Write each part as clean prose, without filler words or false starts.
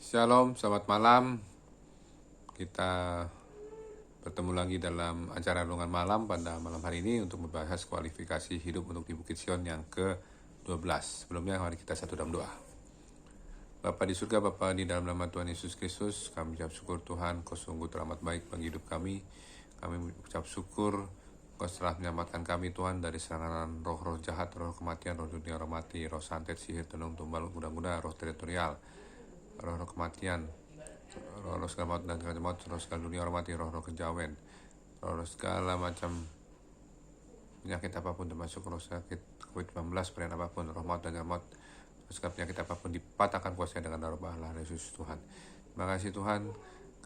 Shalom, selamat malam. Kita bertemu lagi dalam acara Renungan Malam pada malam hari ini untuk membahas kualifikasi hidup untuk di Bukit Sion yang ke-12. Sebelumnya mari kita satu dalam doa. Bapa di surga, Bapa di dalam nama Tuhan Yesus Kristus, kami ucap syukur Tuhan, Kau sungguh teramat baik bagi hidup kami. Kami ucap syukur Kau telah menyelamatkan kami Tuhan dari serangan roh-roh jahat, roh kematian, roh dunia, roh mati, roh santet, sihir, tenung, tumbal, kuda-kuda, roh teritorial, roh-roh kematian, roh segala maut dan segala maut, roh segala dunia roh mati, roh kejawen, roh segala macam penyakit apapun, termasuk roh sakit COVID-19, varian apapun, roh maut dan segala maut, roh segala penyakit apapun dipatahkan kuasanya dengan darah Allah Yesus Tuhan. Terima kasih Tuhan,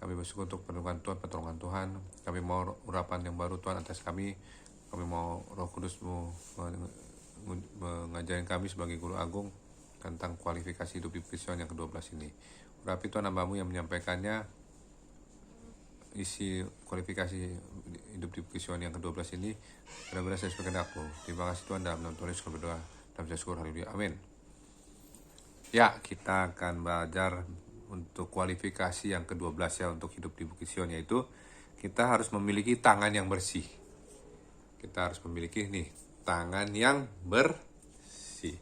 kami bersyukur untuk perlindungan Tuhan, pertolongan Tuhan. Kami mau urapan yang baru Tuhan atas kami. Kami mau Roh Kudus-Mu mengajarin kami sebagai guru agung tentang kualifikasi hidup di Bukit Sion yang ke-12 ini. Urapi Tuhan hambamu yang menyampaikannya, isi kualifikasi hidup di Bukit Sion yang ke-12 ini benar-benar sesuai kehendak-Mu. Terima kasih Tuhan, dalam nama Tuhan Yesus kami berdoa, dalam syukur, haleluya, amin. Ya, kita akan belajar untuk kualifikasi yang ke-12 ya untuk hidup di Bukit Sion, yaitu kita harus memiliki tangan yang bersih. Kita harus memiliki tangan yang bersih.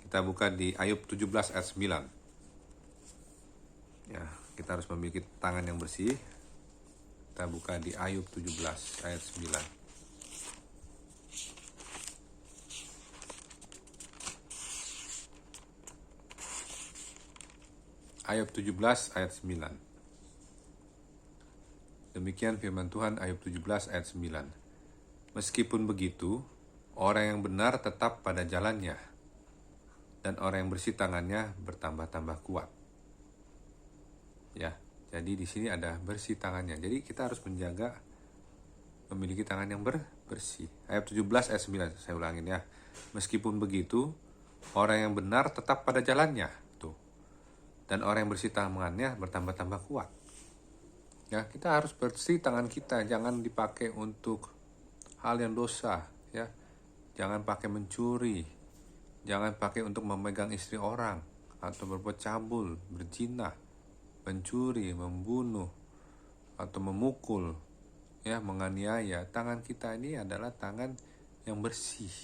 Kita buka di Ayub 17 ayat 9. Ya, kita harus memiliki tangan yang bersih. Kita buka di Ayub 17 ayat 9. Ayub 17 ayat 9. Demikian firman Tuhan, Ayub 17 ayat 9. Meskipun begitu, orang yang benar tetap pada jalannya, dan orang yang bersih tangannya bertambah-tambah kuat. Ya, jadi di sini ada bersih tangannya. Jadi kita harus menjaga memiliki tangan yang bersih. Ayat 17 ayat 9, saya ulangin ya. Meskipun begitu, orang yang benar tetap pada jalannya, tuh. Dan orang yang bersih tangannya bertambah-tambah kuat. Ya, kita harus bersih tangan kita, jangan dipakai untuk hal yang dosa, ya. Jangan pakai mencuri, jangan pakai untuk memegang istri orang, atau berbuat cabul, berzina, mencuri, membunuh, atau memukul, ya, menganiaya. Tangan kita ini adalah tangan yang bersih.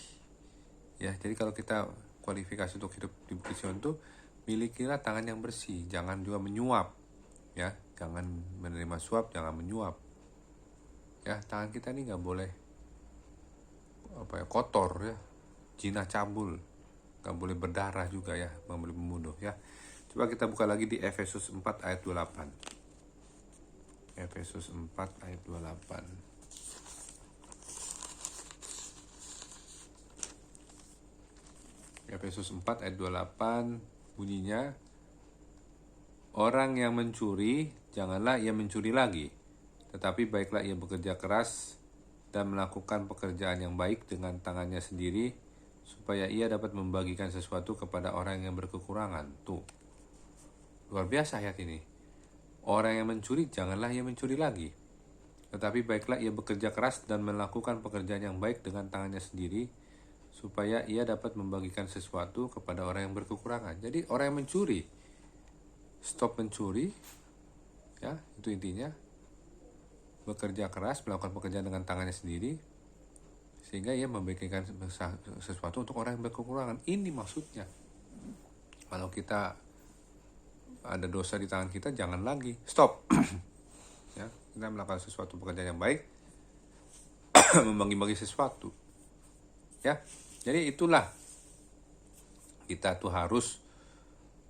Ya, jadi kalau kita kualifikasi untuk hidup di Bukit Sion itu, milikilah tangan yang bersih, jangan juga menyuap, ya, jangan menerima suap, jangan menyuap. Ya, tangan kita ini nggak boleh kotor, ya, zina, cabul, nggak boleh berdarah juga, ya, nggak boleh membunuh, ya. Coba kita buka lagi di Efesus 4 ayat 28. Efesus 4 ayat 28. Efesus 4 ayat 28 bunyinya, orang yang mencuri, janganlah ia mencuri lagi, tetapi baiklah ia bekerja keras dan melakukan pekerjaan yang baik dengan tangannya sendiri, supaya ia dapat membagikan sesuatu kepada orang yang berkekurangan. Tuh, luar biasa ayat ini. Orang yang mencuri, janganlah ia mencuri lagi, tetapi baiklah ia bekerja keras dan melakukan pekerjaan yang baik dengan tangannya sendiri, supaya ia dapat membagikan sesuatu kepada orang yang berkekurangan. Jadi orang yang mencuri, stop mencuri, ya, itu intinya. Bekerja keras, melakukan pekerjaan dengan tangannya sendiri, sehingga ia membagikan sesuatu untuk orang yang berkekurangan. Ini maksudnya. Kalau kita ada dosa di tangan kita, jangan lagi, stop. Ya, kita melakukan sesuatu pekerjaan yang baik, membagi-bagi sesuatu. Ya, jadi itulah, kita tuh harus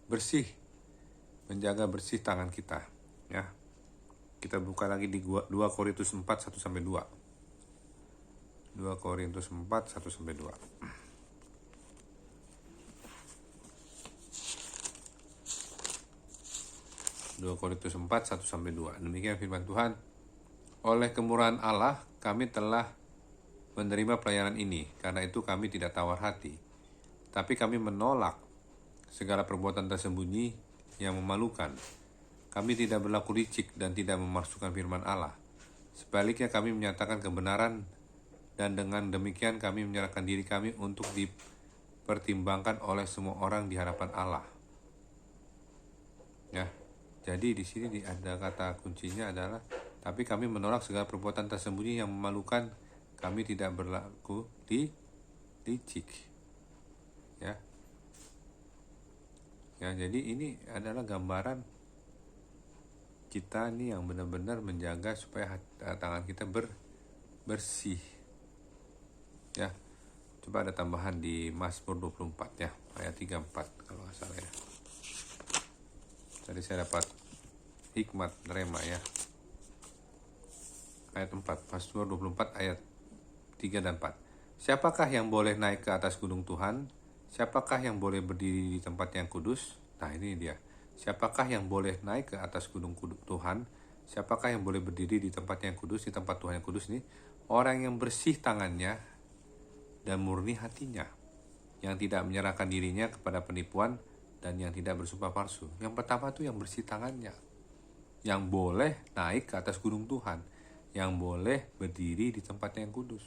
bersih, menjaga bersih tangan kita. Ya, kita buka lagi di 2 Korintus 4 1-2. 2 Korintus 4 1-2. 2 Korintus 4 1-2. Demikian firman Tuhan. Oleh kemurahan Allah kami telah menerima pelayanan ini, karena itu kami tidak tawar hati. Tapi kami menolak segala perbuatan tersembunyi yang memalukan. Kami tidak berlaku licik dan tidak memalsukan firman Allah. Sebaliknya kami menyatakan kebenaran, dan dengan demikian kami menyerahkan diri kami untuk dipertimbangkan oleh semua orang di hadapan Allah. Ya, Jadi di sini ada kata kuncinya adalah, tapi kami menolak segala perbuatan tersembunyi yang memalukan, kami tidak berlaku licik. Ya. Ya, jadi ini adalah gambaran kita nih yang benar-benar menjaga supaya tangan kita bersih. Ya. Coba ada tambahan di Mazmur 24 ya, ayat 34 kalau nggak salah ya. Tadi saya dapat hikmat rema ya. Ayat 4, Mazmur 24 ayat 3 dan 4. Siapakah yang boleh naik ke atas gunung Tuhan? Siapakah yang boleh berdiri di tempat yang kudus? Nah, ini dia. Siapakah yang boleh naik ke atas gunung Tuhan? Siapakah yang boleh berdiri di tempat yang kudus, di tempat Tuhan yang kudus ini? Orang yang bersih tangannya dan murni hatinya, yang tidak menyerahkan dirinya kepada penipuan dan yang tidak bersumpah palsu. Yang pertama tuh yang bersih tangannya, yang boleh naik ke atas gunung Tuhan, yang boleh berdiri di tempatnya yang kudus,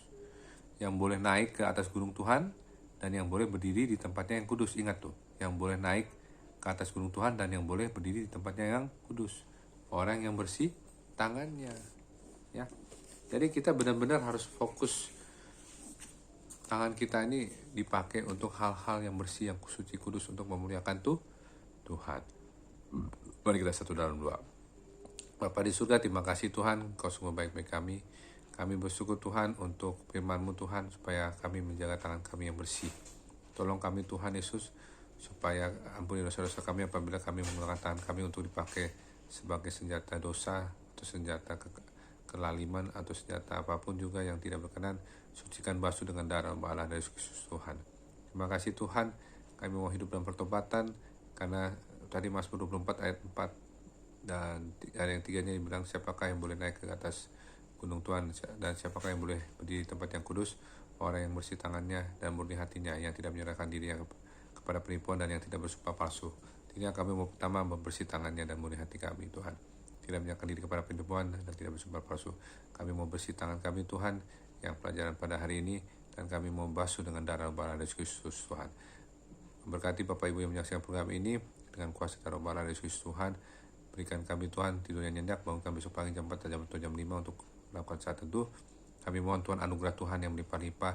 yang boleh naik ke atas gunung Tuhan dan yang boleh berdiri di tempatnya yang kudus. Ingat tuh, yang boleh naik ke atas gunung Tuhan dan yang boleh berdiri di tempatnya yang kudus. Orang yang bersih tangannya, ya. Jadi kita benar-benar harus fokus tangan kita ini dipakai untuk hal-hal yang bersih, yang suci, kudus, untuk memuliakan Tuhan. Mari kita satu dalam doa. Bapa di surga, terima kasih Tuhan, Kau sungguh baik-baik kami. Kami bersyukur Tuhan untuk firman-Mu Tuhan, supaya kami menjaga tangan kami yang bersih. Tolong kami Tuhan Yesus, supaya ampuni dosa-dosa kami apabila kami menggunakan tangan kami untuk dipakai sebagai senjata dosa, atau senjata kelaliman, atau senjata apapun juga yang tidak berkenan. Sucikan basuh dengan darah Allah dari Yesus Tuhan. Terima kasih Tuhan, kami mau hidup dalam pertobatan, karena tadi Mazmur 24 ayat 4 dan ayat yang 3-nya bilang, siapakah yang boleh naik ke atas gunung Tuhan, dan siapakah yang boleh berdiri di tempat yang kudus? Orang yang bersih tangannya dan murni hatinya, yang tidak menyerahkan dirinya kepada penipuan dan yang tidak bersumpah palsu. Tinggal kami mau pertama membersih tangannya dan murni hati kami Tuhan, tidak menyerahkan diri kepada penipuan dan tidak bersumpah palsu. Kami mau bersih tangan kami Tuhan, yang pelajaran pada hari ini, dan kami mau basuh dengan darah bara Yesus Kristus Tuhan. Berkati Bapak Ibu yang menyaksikan program ini dengan kuasa darah bara Yesus Tuhan. Berikan kami Tuhan tidurnya nyenyak, bangunkan besok pagi jam 4 atau jam 5 untuk melakukan saat teduh. Kami mohon Tuhan anugerah Tuhan yang melimpah-limpah,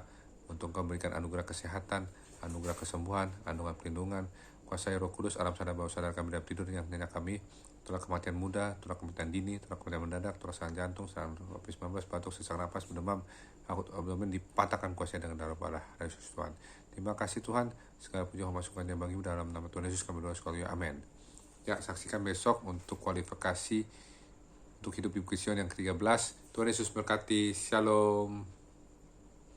untuk Kau berikan anugerah kesehatan, anugerah kesembuhan, anugerah perlindungan. Kuasai Roh Kudus, alam sadar bawah sadar kami dalam tidur yang nyenyak kami. Tulah kematian muda, tulah kematian dini, tulah kematian mendadak, tulah serangan jantung, serangan COVID-19, batuk, sesak napas, berdemam, akut abdomen, dipatahkan kuasanya dengan darah bara Yesus Tuhan. Terima kasih Tuhan, segala puji hormat syukur bagi dalam nama Tuhan Yesus kami berdoa sekali, amin. Ya, saksikan besok untuk kualifikasi untuk hidup Ibu Kristian yang ke-13. Tuhan Yesus berkati, shalom.